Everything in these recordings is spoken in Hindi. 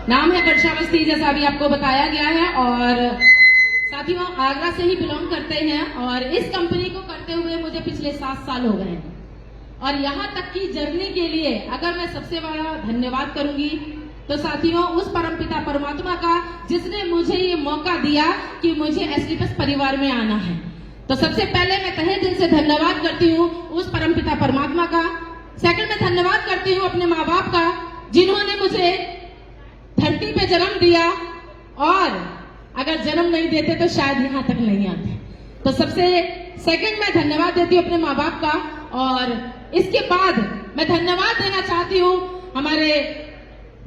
नाम है वर्षा अवस्थी, जैसा अभी आपको बताया गया है। और साथियों, आगरा से ही बिलोंग करते हैं और इस कंपनी को करते हुए मुझे पिछले 7 साल हो गए हैं। और यहाँ तक की जर्नी के लिए अगर मैं सबसे बड़ा धन्यवाद करूंगी तो साथियों उस परमपिता परमात्मा का, जिसने मुझे ये मौका दिया कि मुझे एसलीपीएस परिवार में आना है। तो सबसे पहले मैं तहे दिल से धन्यवाद करती हूँ उस परमपिता परमात्मा का। सेकंड में धन्यवाद करती हूँ अपने माँ बाप का, जिन्होंने मुझे धरती पे जन्म दिया और अगर जन्म नहीं देते तो शायद यहाँ तक नहीं आते। तो सबसे सेकंड मैं धन्यवाद देती हूँ अपने माँ बाप का। और इसके बाद मैं धन्यवाद देना चाहती हूँ हमारे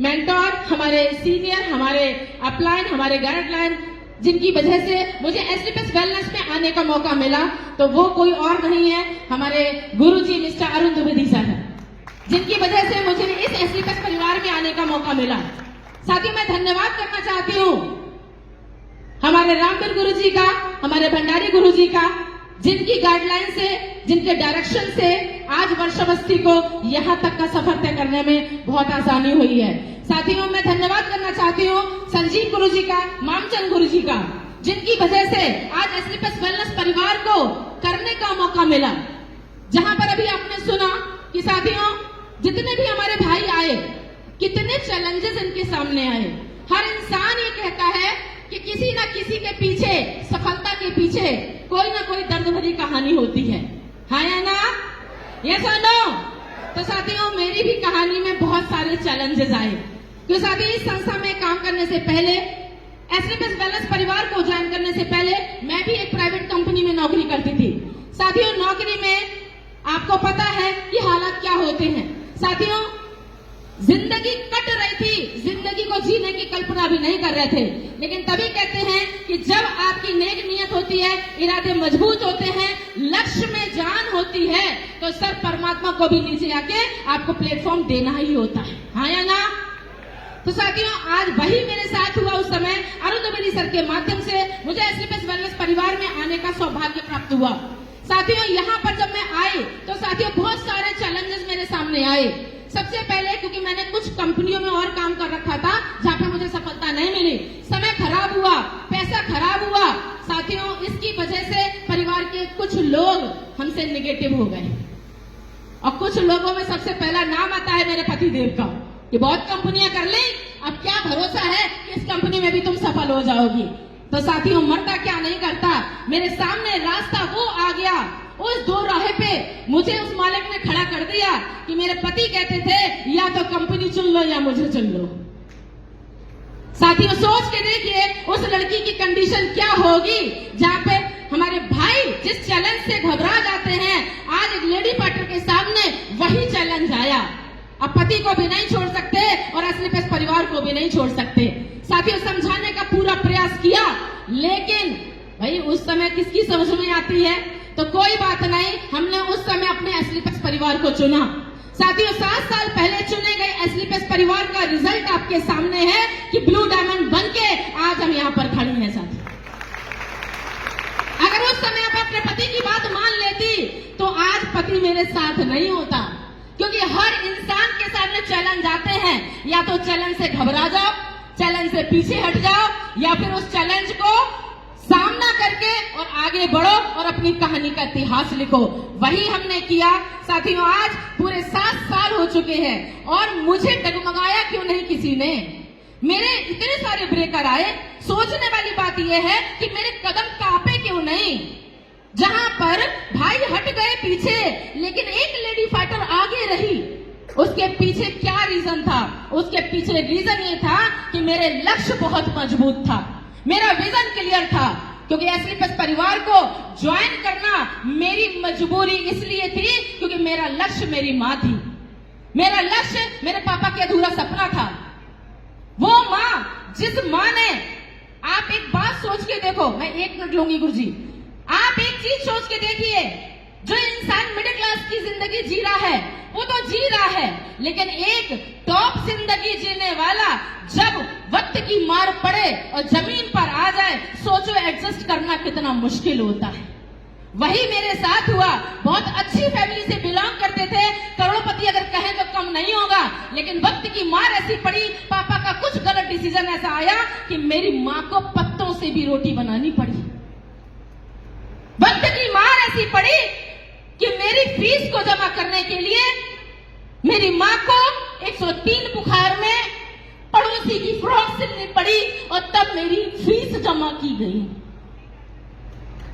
मेंटोर, हमारे सीनियर, हमारे अपलाइन, हमारे गाइडलाइन, जिनकी वजह से मुझे एसलीपीएस वेलनेस में आने का मौका मिला। तो वो कोई और नहीं है, हमारे गुरुजी मिस्टर अरुण द्विवेदी सर है, जिनकी वजह से मुझे इस एसलीपीएस परिवार में आने का मौका मिला। साथ ही मैं धन्यवाद करना चाहती हूँ हमारे रामबीर गुरुजी का, हमारे भंडारी गुरुजी का, जिनकी गाइडलाइन से, जिनके डायरेक्शन से आज वर्षा अवस्थी को यहाँ तक का सफर तय करने में बहुत आसानी हुई है। साथियों, मैं धन्यवाद करना चाहती हूँ संजीव गुरुजी का, मामचंद गुरुजी का, जिनकी वजह से आज एसलीपीएस वेलनेस परिवार को करने का मौका मिला। जहां पर अभी आपने सुना कि साथियों जितने भी हमारे भाई आए, कितने चैलेंजेस इनके सामने आए। हर इंसान ये कहता है कि किसी ना किसी के पीछे, सफलता के पीछे कोई ना कोई दर्द भरी कहानी होती है, हाँ या ना? यस और नो? तो साथियों मेरी भी कहानी में बहुत सारे चैलेंजेस आए। तो साथियों इस संस्था में काम करने से पहले, एसलीपीएस वेलनेस परिवार को ज्वाइन करने से पहले मैं भी एक प्राइवेट कंपनी में नौकरी करती थी। साथियों नौकरी में आपको पता है कि हालात क्या होते हैं। साथियों जिंदगी कट रही थी, जिंदगी को जीने की कल्पना भी नहीं कर रहे थे। लेकिन तभी कहते हैं कि जब आपकी नेक नियत होती है, इरादे मजबूत होते हैं, लक्ष्य में जान होती है, तो सर परमात्मा को भी नीचे आके आपको प्लेटफॉर्म देना ही होता है, हाँ या ना? तो साथियों आज वही मेरे साथ हुआ। उस समय अरुण द्विवेदी सर के माध्यम से मुझे एसलीपीएस वेलनेस परिवार में आने का सौभाग्य प्राप्त हुआ। साथियों यहाँ पर जब मैं आई तो साथियों बहुत सारे चैलेंजेस मेरे सामने आए। सबसे पहले क्योंकि मैंने कुछ कंपनियों में और काम कर रखा था जहाँ पे मुझे सफलता नहीं मिली, समय खराब हुआ, पैसा खराब हुआ। साथियों इसकी वजह से परिवार के कुछ लोग हमसे निगेटिव हो गए और कुछ लोगों में सबसे पहला नाम आता है मेरे पतिदेव का कि बहुत कंपनियां कर ली, अब क्या भरोसा है कि इस कंपनी में भी तुम सफल हो जाओगी। तो साथियों मरता क्या नहीं करता, मेरे सामने रास्ता वो आ गया, उस दो राहे पे मुझे उस मालिक ने खड़ा कर दिया कि मेरे पति कहते थे या तो कंपनी चुन लो या मुझे चुन लो। साथियों सोच के देखिए उस लड़की की कंडीशन क्या होगी जहाँ पे हमारे भाई जिस चैलेंज से घबरा जाते हैं, आज एक लेडी पार्टनर के सामने वही चैलेंज आया। अब पति को भी नहीं छोड़ सकते और एसलीपीएस परिवार को भी नहीं छोड़ सकते। साथियों समझाने का पूरा प्रयास किया, लेकिन भाई उस समय किसकी समझ में आती है? तो कोई बात नहीं, हमने उस समय अपने एसलीपीएस परिवार को चुना। साथियों 7 साल पहले चुने गए एसलीपीएस परिवार का रिजल्ट आपके सामने है कि ब्लू डायमंड बनके आज हम यहाँ पर खड़ी हैं। साथियों अगर उस समय आप अपने पति की बात मान लेती तो आज पति मेरे साथ नहीं होता। क्योंकि हर इंसान के सामने चैलेंज आते हैं, या तो चैलेंज से घबरा जाओ, चैलेंज से पीछे हट जाओ, या फिर उस चैलेंज को सामना करके और आगे बढ़ो और अपनी कहानी का इतिहास लिखो। वही हमने किया। साथियों आज पूरे 7 साल हो चुके हैं और मुझे डगमगाया क्यों नहीं किसी ने। मेरे इतने सारे ब्रेकर आए, सोचने वाली बात यह है कि मेरे कदम कांपे क्यों नहीं। जहां पर भाई हट गए पीछे, लेकिन एक लेडी फाइटर आगे रही। उसके पीछे क्या रीजन था? उसके पीछे रीजन ये था कि मेरे लक्ष्य बहुत मजबूत था, मेरा विजन क्लियर था। क्योंकि एसलीपीएस परिवार को ज्वाइन करना मेरी मजबूरी इसलिए थी क्योंकि मेरा लक्ष्य मेरी माँ थी, मेरा लक्ष्य मेरे पापा के अधूरा सपना था। वो माँ, जिस माँ ने, आप एक बात सोच के देखो, मैं 1 मिनट लूंगी गुरुजी, आप एक चीज सोच के देखिए, जो इंसान मिडिल क्लास की जिंदगी जी रहा है वो तो जी रहा है, लेकिन एक टॉप जिंदगी जीने वाला जब वक्त की मार पड़े और जमीन पर आ जाए, सोचो एडजस्ट करना कितना मुश्किल होता है। वही मेरे साथ हुआ। बहुत अच्छी फैमिली से बिलोंग करते थे, करोड़पति अगर कहें तो कम नहीं होगा, लेकिन वक्त की मार ऐसी पड़ी, पापा का कुछ गलत डिसीजन ऐसा आया कि मेरी माँ को पत्तों से भी रोटी बनानी पड़ी। वक्त की मार ऐसी पड़ी कि मेरी फीस को जमा करने के लिए मेरी माँ को 103 बुखार में पड़ोसी की फ्रॉक सिलनी पड़ी और तब मेरी फीस जमा की गई।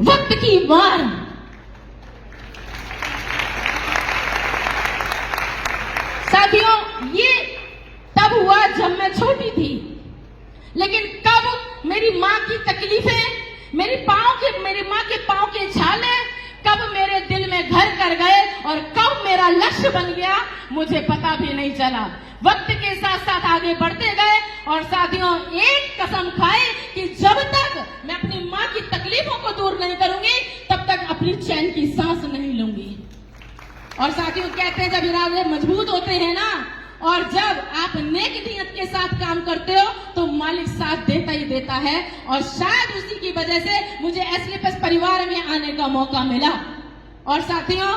वक्त की मार। साथियों, ये तब हुआ जब मैं छोटी थी, लेकिन कब मेरी माँ की तकलीफें, मेरी माँ के पांव के छाले कब मेरे दिल में घर कर गए और कब मेरा लक्ष्य बन गया, मुझे पता भी नहीं चला। वक्त के साथ साथ आगे बढ़ते गए और साथियों, एक कसम खाए कि जब तक मैं अपनी माँ की तकलीफों को दूर नहीं करूंगी, तब तक अपनी चैन की सांस नहीं लूंगी। और साथियों, कहते हैं जब इरादे मजबूत होते हैं ना, और जब आप नेक नियत के साथ काम करते हो तो मालिक साथ देता ही देता है। और शायद उसी की वजह से मुझे एसलीपीएस परिवार में आने का मौका मिला। और साथियों,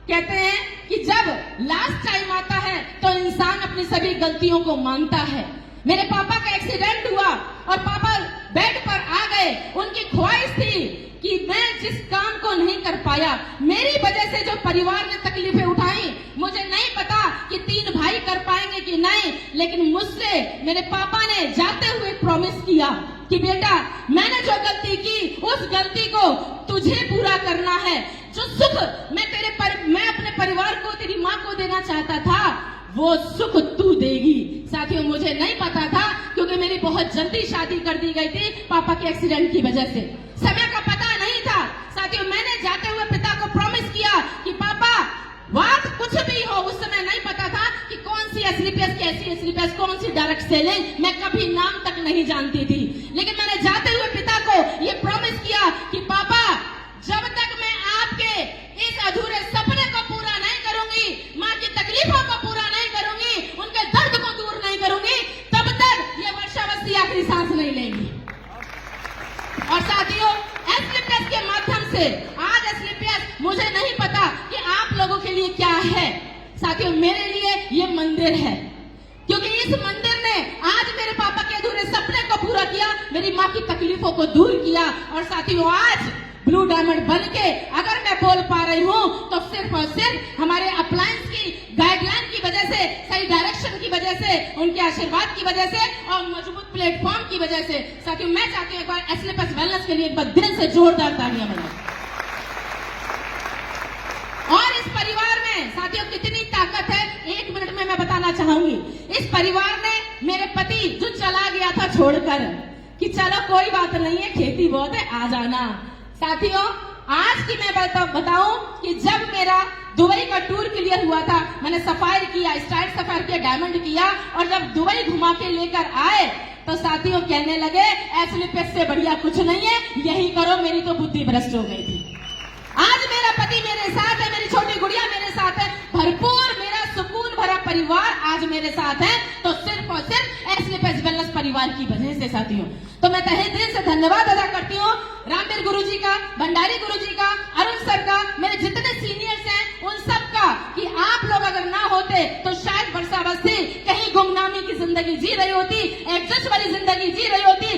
कहते हैं कि जब लास्ट टाइम आता है तो इंसान अपनी सभी गलतियों को मानता है। मेरे पापा का एक्सीडेंट हुआ और पापा बेड पर आ गए। उनकी ख्वाहिश थी कि मैं जिस काम को नहीं कर पाया, मेरी वजह से जो परिवार ने तकलीफें उठाई, मुझे नहीं पता कि 3 भाई कर पाएंगे कि नहीं, लेकिन मुझसे मेरे पापा ने जाते हुए प्रॉमिस किया कि बेटा, मैंने जो गलती की उस गलती को तुझे पूरा करना है। जो सुख मैं अपने परिवार को, तेरी माँ को देना चाहता था, वो सुख तू देगी। साथियों, मुझे नहीं पता था क्योंकि मेरी बहुत जल्दी शादी कर दी गई थी पापा के एक्सीडेंट की वजह से। समय का पता नहीं था। साथियों, मैंने जाते हुए पिता को प्रॉमिस किया कि पापा, बात कुछ भी हो, उस समय नहीं पता था कि कौन सी एसलीपीएस, कैसी एसलीपीएस, कौन सी डायरेक्ट सेलिंग, मैं कभी नाम तक नहीं जानती थी। लेकिन मैंने जाते हुए पिता को ये प्रॉमिस किया कि पापा, जब तक मैं आपके इस अधूरे सपने को पूरा नहीं करूंगी, माँ की तकलीफों को पूरा नहीं करूंगी, उनके दर्द को दूर नहीं करूंगी, तब तक ये वर्षावस्थी आखिरी सांस नहीं लेंगी। और साथियों, एसलीपीएस के माध्यम से आज एसलीपीएस, मुझे नहीं पता कि आप लोगों के लिए क्या है। साथियों, मेरे लिए ये मंदिर है, क्योंकि इस मंदिर ने आज मेरे पापा के अधूरे सपने को पूरा किया, मेरी माँ की तकलीफों को दूर किया। और साथियों, आज ब्लू डायमंड बन के अगर मैं बोल पा रही हूँ तो सिर्फ और सिर्फ हमारे अप्लायंस की गाइडलाइन की वजह से, सही डायरेक्शन की वजह से, उनके आशीर्वाद की वजह से और मजबूत प्लेटफॉर्म की वजह से। साथियों, मैं चाहती हूँ एक बार एसलीपीएस वेलनेस के लिए एक बार दिल से जोरदार तालियां बजाएं। और इस परिवार में साथियों कितनी ताकत है, 1 मिनट में मैं बताना चाहूंगी। इस परिवार ने मेरे पति जो चला गया था छोड़कर, कि चलो कोई बात नहीं है, खेती बहुत है, आ जाना। साथियों, आज की मैं बताऊं कि जब मेरा दुबई का टूर क्लियर हुआ था, मैंने सफायर किया, स्टाइल सफायर किया, डायमंड किया, और जब दुबई घुमा के लेकर आए तो साथियों कहने लगे एसलीपीएस से बढ़िया कुछ नहीं है, यही करो। मेरी तो बुद्धि भ्रष्ट हो गई थी। आज मेरा पति मेरे साथ है, मेरी छोटी गुड़िया मेरे साथ है, भरपूर मेरा सुकून भरा परिवार आज मेरे साथ है, तो सिर्फ और सिर्फ एसलीपीएस वेलनेस परिवार की वजह से। साथियों, तो मैं तहे दिल से धन्यवाद अदा करती हूँ रामवीर गुरुजी का, भंडारी गुरुजी का, अरुण सर का, मेरे जितने सीनियर्स हैं उन सब का, कि आप लोग अगर ना होते तो शायद वर्षावस्थी कहीं गुमनामी की जिंदगी जी रही होती, एडजस्ट वाली जिंदगी जी रही होती।